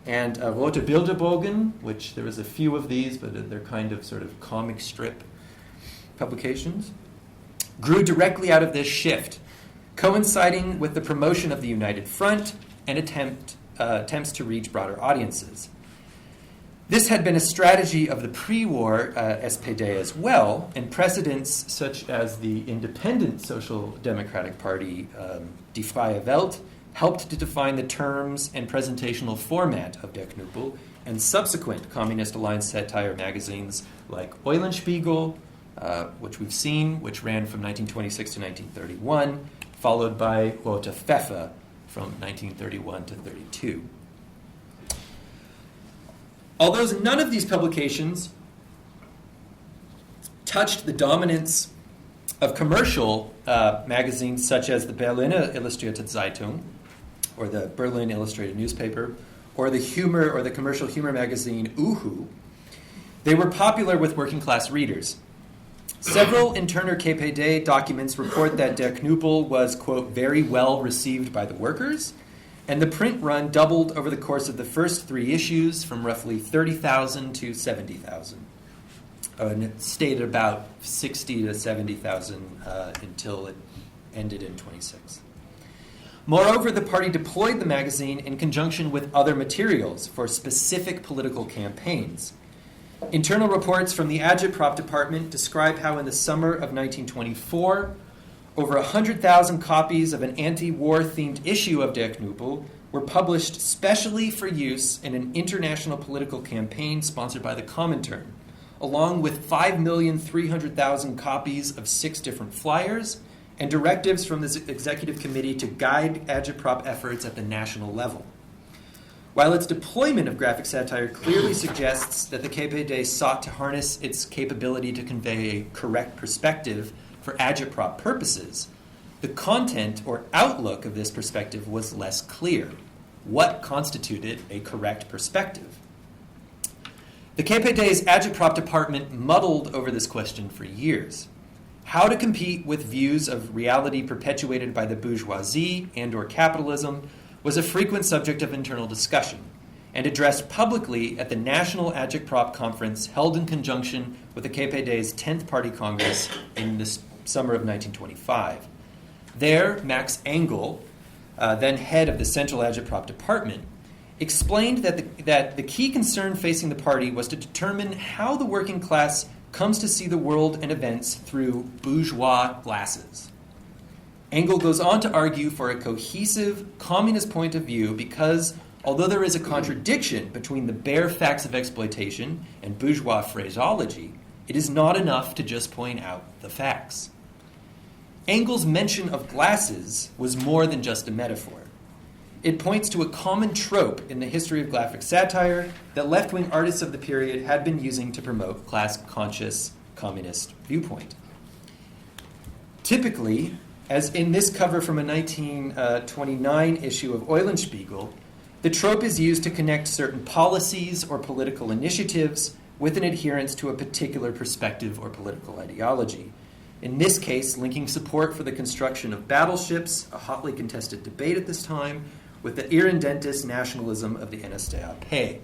and Rote Bilderbogen, which there was a few of these, but they're kind of sort of comic strip publications, grew directly out of this shift, coinciding with the promotion of the United Front and attempts to reach broader audiences. This had been a strategy of the pre-war SPD as well, and precedents such as the independent Social Democratic Party, Die Freie Welt, helped to define the terms and presentational format of Der Knüppel and subsequent Communist Alliance satire magazines like Eulenspiegel, which we've seen, which ran from 1926 to 1931, followed by Rote Pfeffer from 1931 to 32. Although none of these publications touched the dominance of commercial magazines such as the Berliner Illustrierte Zeitung, or the Berlin Illustrated Newspaper, or the humor or the commercial humor magazine Uhu, they were popular with working class readers. Several Interner KPD documents report that Der Knüppel was, quote, very well received by the workers, and the print run doubled over the course of the first 3 issues from roughly 30,000 to 70,000. And it stayed at about 60 to 70,000 until it ended in 26. Moreover, the party deployed the magazine in conjunction with other materials for specific political campaigns. Internal reports from the Agitprop department describe how in the summer of 1924, over 100,000 copies of an anti-war themed issue of Der Knüppel were published specially for use in an international political campaign sponsored by the Comintern, along with 5,300,000 copies of 6 different flyers and directives from the executive committee to guide Agitprop efforts at the national level. While its deployment of graphic satire clearly suggests that the KPD sought to harness its capability to convey a correct perspective for agitprop purposes, the content or outlook of this perspective was less clear. What constituted a correct perspective? The KPD's agitprop department muddled over this question for years. How to compete with views of reality perpetuated by the bourgeoisie and or capitalism was a frequent subject of internal discussion and addressed publicly at the National Agitprop Conference held in conjunction with the KPD's 10th Party Congress in the summer of 1925. There, Max Engel, then head of the Central Agitprop Department, explained that the key concern facing the party was to determine how the working class comes to see the world and events through bourgeois glasses. Engel goes on to argue for a cohesive communist point of view because, although there is a contradiction between the bare facts of exploitation and bourgeois phraseology, it is not enough to just point out the facts. Engels' mention of glasses was more than just a metaphor. It points to a common trope in the history of graphic satire that left-wing artists of the period had been using to promote class-conscious communist viewpoint. Typically, as in this cover from a 1929 issue of Eulenspiegel, the trope is used to connect certain policies or political initiatives with an adherence to a particular perspective or political ideology. In this case, linking support for the construction of battleships, a hotly contested debate at this time, with the irredentist nationalism of the NSDAP.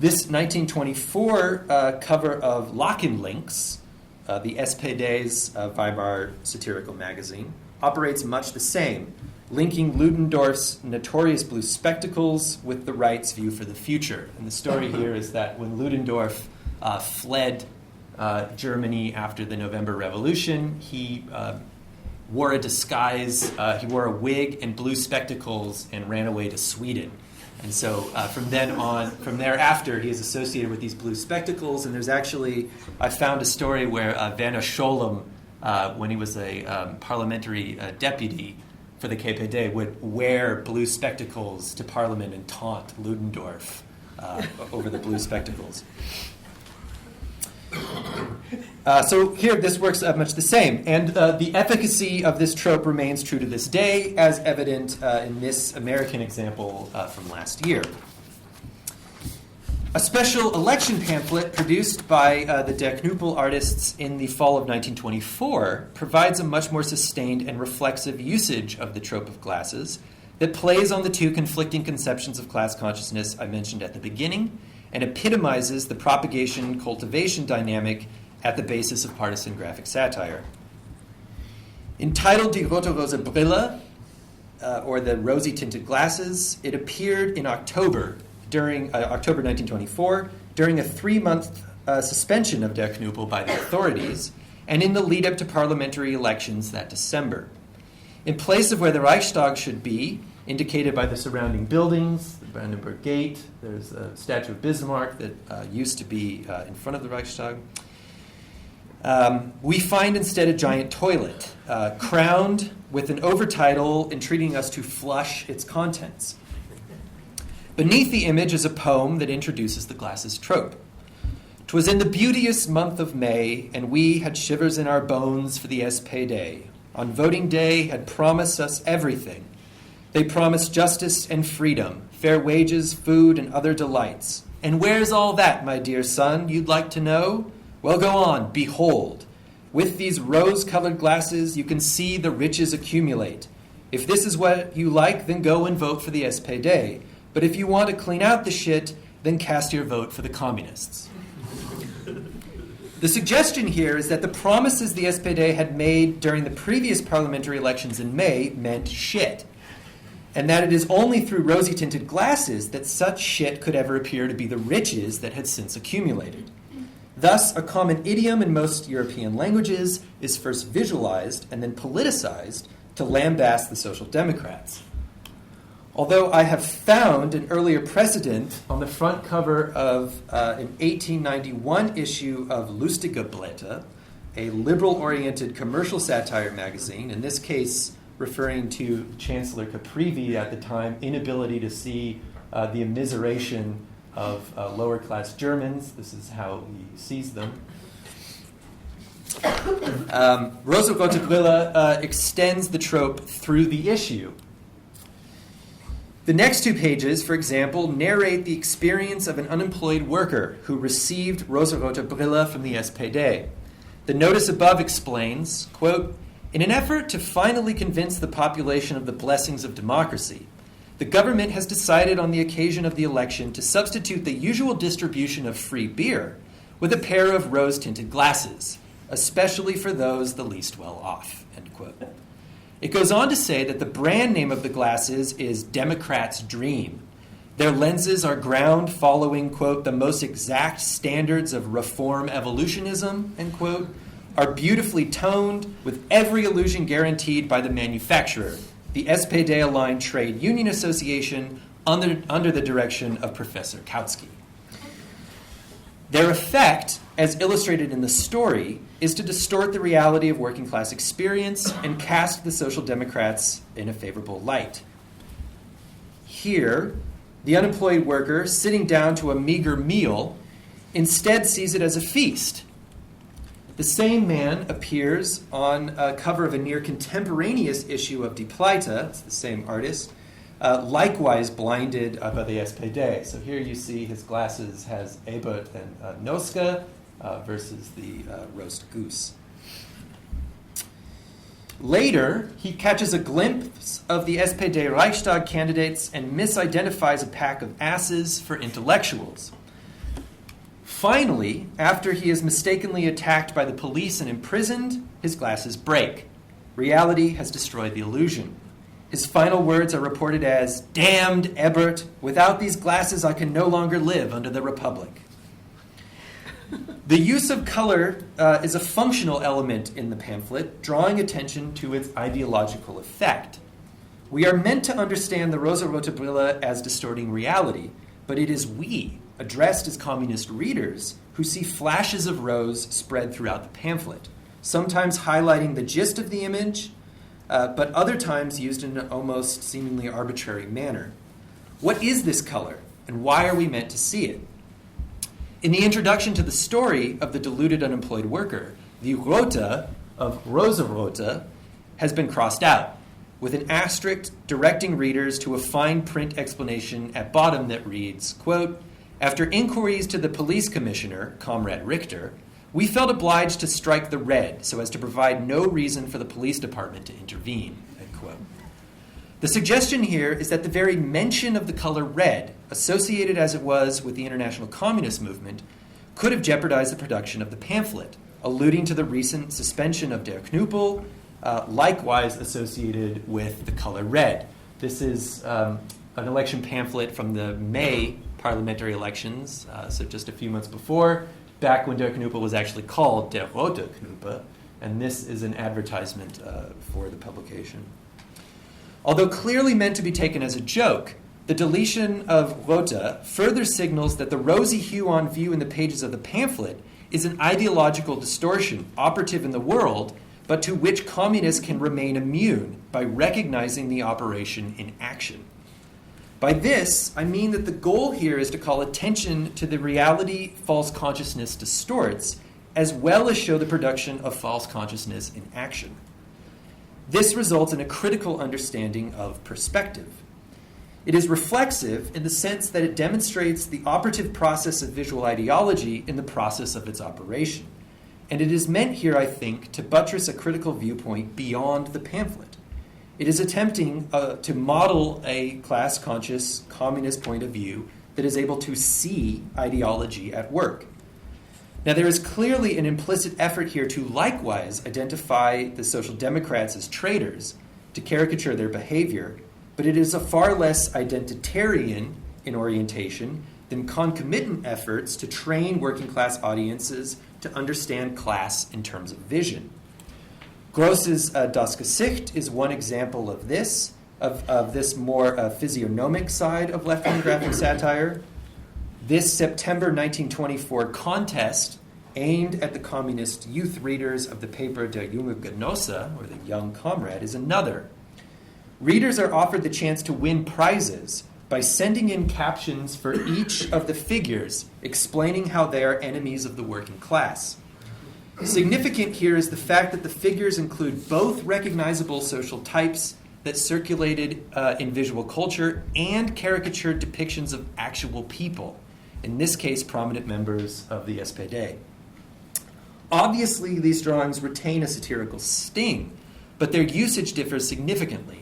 This 1924 cover of Lachenlinks, the SPD's Weimar satirical magazine, operates much the same, linking Ludendorff's notorious blue spectacles with the right's view for the future. And the story here is that when Ludendorff fled Germany after the November Revolution, he wore a disguise, he wore a wig and blue spectacles and ran away to Sweden. And so from thereafter, he is associated with these blue spectacles. And there's actually, I found a story where Werner Scholem, when he was a parliamentary deputy for the KPD, would wear blue spectacles to parliament and taunt Ludendorff over the blue spectacles. So here, this works much the same. And the efficacy of this trope remains true to this day, as evident in this American example from last year. A special election pamphlet produced by the Der Knüppel artists in the fall of 1924 provides a much more sustained and reflexive usage of the trope of glasses that plays on the two conflicting conceptions of class consciousness I mentioned at the beginning and epitomizes the propagation-cultivation dynamic at the basis of partisan graphic satire. Entitled Die rote-rose Brille, or the rosy-tinted glasses, it appeared in October 1924, during a 3-month suspension of Der Knüppel by the authorities, and in the lead-up to parliamentary elections that December. In place of where the Reichstag should be, indicated by the surrounding buildings, the Brandenburg Gate, there's a statue of Bismarck that used to be in front of the Reichstag, we find instead a giant toilet, crowned with an overtitle entreating us to flush its contents. Beneath the image is a poem that introduces the glasses trope. "'Twas in the beauteous month of May, and we had shivers in our bones for the SPD. On voting day had promised us everything. They promised justice and freedom, fair wages, food, and other delights. And where's all that, my dear son, you'd like to know? Well, go on, behold. With these rose-colored glasses, you can see the riches accumulate. If this is what you like, then go and vote for the SPD. But if you want to clean out the shit, then cast your vote for the communists." The suggestion here is that the promises the SPD had made during the previous parliamentary elections in May meant shit, and that it is only through rosy-tinted glasses that such shit could ever appear to be the riches that had since accumulated. Thus, a common idiom in most European languages is first visualized and then politicized to lambast the Social Democrats. Although I have found an earlier precedent on the front cover of an 1891 issue of Lustige Blätter, a liberal-oriented commercial satire magazine, in this case referring to Chancellor Caprivi at the time, inability to see the immiseration of lower-class Germans. This is how he sees them. Rosa-rote Brille extends the trope through the issue. The next 2 pages, for example, narrate the experience of an unemployed worker who received rosa-rote Brille from the SPD. The notice above explains, quote, "In an effort to finally convince the population of the blessings of democracy, the government has decided on the occasion of the election to substitute the usual distribution of free beer with a pair of rose-tinted glasses, especially for those the least well off," end quote. It goes on to say that the brand name of the glasses is Democrat's Dream. Their lenses are ground following, quote, "the most exact standards of reform evolutionism," end quote, are beautifully toned with every illusion guaranteed by the manufacturer, the SPD-aligned trade union association under the direction of Professor Kautsky. Their effect, as illustrated in the story, is to distort the reality of working class experience and cast the Social Democrats in a favorable light. Here, the unemployed worker, sitting down to a meager meal, instead sees it as a feast. The same man appears on a cover of a near contemporaneous issue of Die Pleite, it's the same artist, likewise blinded by the SPD. So here you see his glasses has Ebert and Noska versus the roast goose. Later, he catches a glimpse of the SPD Reichstag candidates and misidentifies a pack of asses for intellectuals. Finally, after he is mistakenly attacked by the police and imprisoned, his glasses break. Reality has destroyed the illusion. His final words are reported as, "Damned Ebert, without these glasses I can no longer live under the Republic." The use of color is a functional element in the pamphlet, drawing attention to its ideological effect. We are meant to understand the rosa-rote Brille as distorting reality, but it is we, addressed as communist readers, who see flashes of rose spread throughout the pamphlet, sometimes highlighting the gist of the image, but other times used in an almost seemingly arbitrary manner. What is this color, and why are we meant to see it? In the introduction to the story of the deluded unemployed worker, the rote of rosa-rote has been crossed out, with an asterisk directing readers to a fine print explanation at bottom that reads, quote, "After inquiries to the police commissioner, Comrade Richter, we felt obliged to strike the red so as to provide no reason for the police department to intervene," end quote. The suggestion here is that the very mention of the color red, associated as it was with the international communist movement, could have jeopardized the production of the pamphlet, alluding to the recent suspension of Der Knüppel, likewise associated with the color red. This is an election pamphlet from the May parliamentary elections, so just a few months before, back when Der Knüppel was actually called Der Rote Knüppel, and this is an advertisement for the publication. Although clearly meant to be taken as a joke, the deletion of rote further signals that the rosy hue on view in the pages of the pamphlet is an ideological distortion operative in the world, but to which communists can remain immune by recognizing the operation in action. By this, I mean that the goal here is to call attention to the reality false consciousness distorts, as well as show the production of false consciousness in action. This results in a critical understanding of perspective. It is reflexive in the sense that it demonstrates the operative process of visual ideology in the process of its operation. And it is meant here, I think, to buttress a critical viewpoint beyond the pamphlet. It is attempting to model a class-conscious communist point of view that is able to see ideology at work. Now, there is clearly an implicit effort here to likewise identify the Social Democrats as traitors, to caricature their behavior, but it is a far less identitarian in orientation than concomitant efforts to train working class audiences to understand class in terms of vision. Gross's Das Gesicht is one example of this, of this more physiognomic side of left-wing graphic satire. This September 1924 contest aimed at the communist youth readers of the paper Der junge Genosse, or the Young Comrade, is another. Readers are offered the chance to win prizes by sending in captions for each of the figures explaining how they are enemies of the working class. Significant here is the fact that the figures include both recognizable social types that circulated in visual culture and caricatured depictions of actual people, in this case prominent members of the SPD. Obviously, these drawings retain a satirical sting, but their usage differs significantly.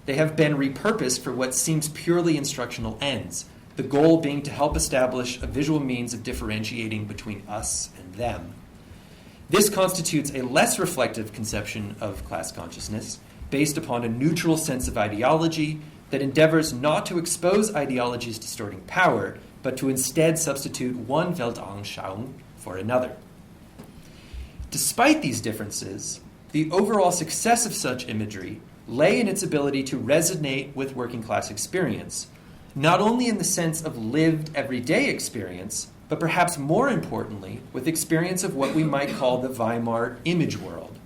They have been repurposed for what seems purely instructional ends, the goal being to help establish a visual means of differentiating between us and them. This constitutes a less reflective conception of class consciousness, based upon a neutral sense of ideology that endeavors not to expose ideologies distorting power, but to instead substitute one Weltanschauung for another. Despite these differences, the overall success of such imagery lay in its ability to resonate with working class experience, not only in the sense of lived everyday experience, but perhaps more importantly, with experience of what we might call the Weimar image world.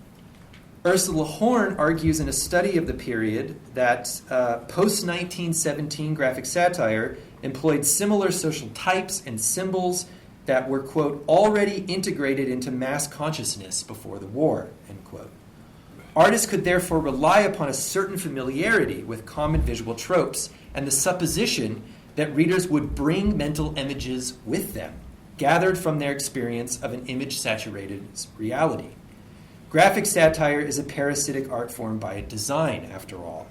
Ursula Horn argues in a study of the period that post-1917 graphic satire employed similar social types and symbols that were, quote, already integrated into mass consciousness before the war, end quote. Artists could therefore rely upon a certain familiarity with common visual tropes and the supposition that readers would bring mental images with them, gathered from their experience of an image-saturated reality. Graphic satire is a parasitic art form by design, after all.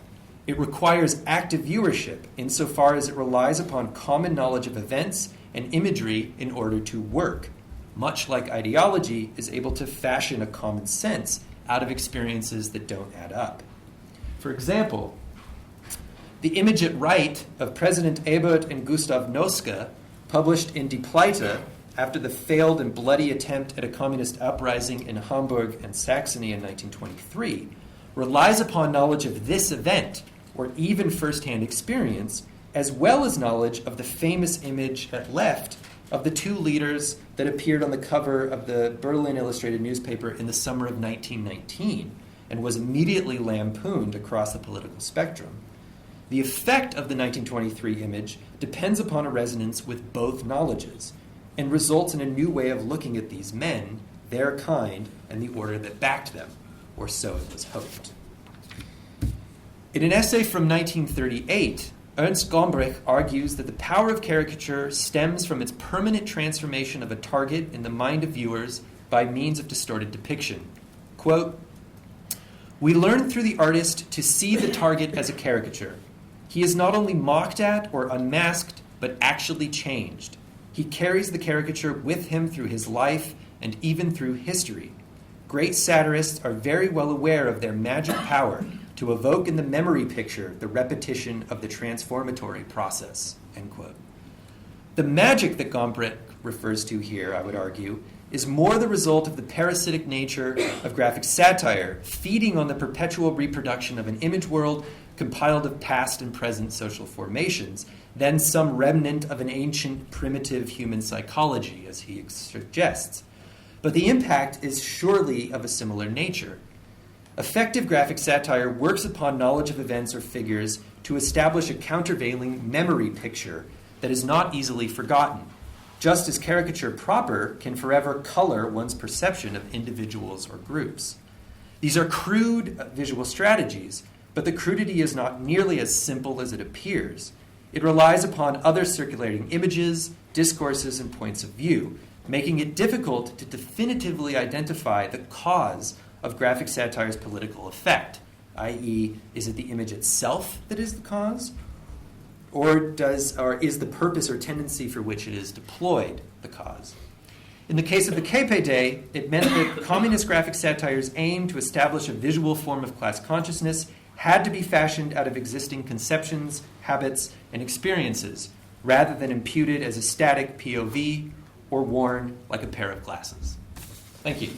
It requires active viewership insofar as it relies upon common knowledge of events and imagery in order to work, much like ideology is able to fashion a common sense out of experiences that don't add up. For example, the image at right of President Ebert and Gustav Noske, published in Die Pleite after the failed and bloody attempt at a communist uprising in Hamburg and Saxony in 1923, relies upon knowledge of this event, or even first-hand experience, as well as knowledge of the famous image at left of the two leaders that appeared on the cover of the Berlin Illustrated newspaper in the summer of 1919 and was immediately lampooned across the political spectrum. The effect of the 1923 image depends upon a resonance with both knowledges and results in a new way of looking at these men, their kind, and the order that backed them, or so it was hoped. In an essay from 1938, Ernst Gombrich argues that the power of caricature stems from its permanent transformation of a target in the mind of viewers by means of distorted depiction. Quote, "We learn through the artist to see the target as a caricature. He is not only mocked at or unmasked, but actually changed. He carries the caricature with him through his life and even through history. Great satirists are very well aware of their magic power to evoke in the memory picture the repetition of the transformatory process," end quote. The magic that Gombrich refers to here, I would argue, is more the result of the parasitic nature of graphic satire, feeding on the perpetual reproduction of an image world compiled of past and present social formations, than some remnant of an ancient primitive human psychology, as he suggests. But the impact is surely of a similar nature. Effective graphic satire works upon knowledge of events or figures to establish a countervailing memory picture that is not easily forgotten, just as caricature proper can forever color one's perception of individuals or groups. These are crude visual strategies, but the crudity is not nearly as simple as it appears. It relies upon other circulating images, discourses, and points of view, making it difficult to definitively identify the cause of graphic satire's political effect, i.e., is it the image itself that is the cause, or is the purpose or tendency for which it is deployed the cause? In the case of the KPD, it meant that communist graphic satire's aim to establish a visual form of class consciousness had to be fashioned out of existing conceptions, habits, and experiences, rather than imputed as a static POV or worn like a pair of glasses. Thank you.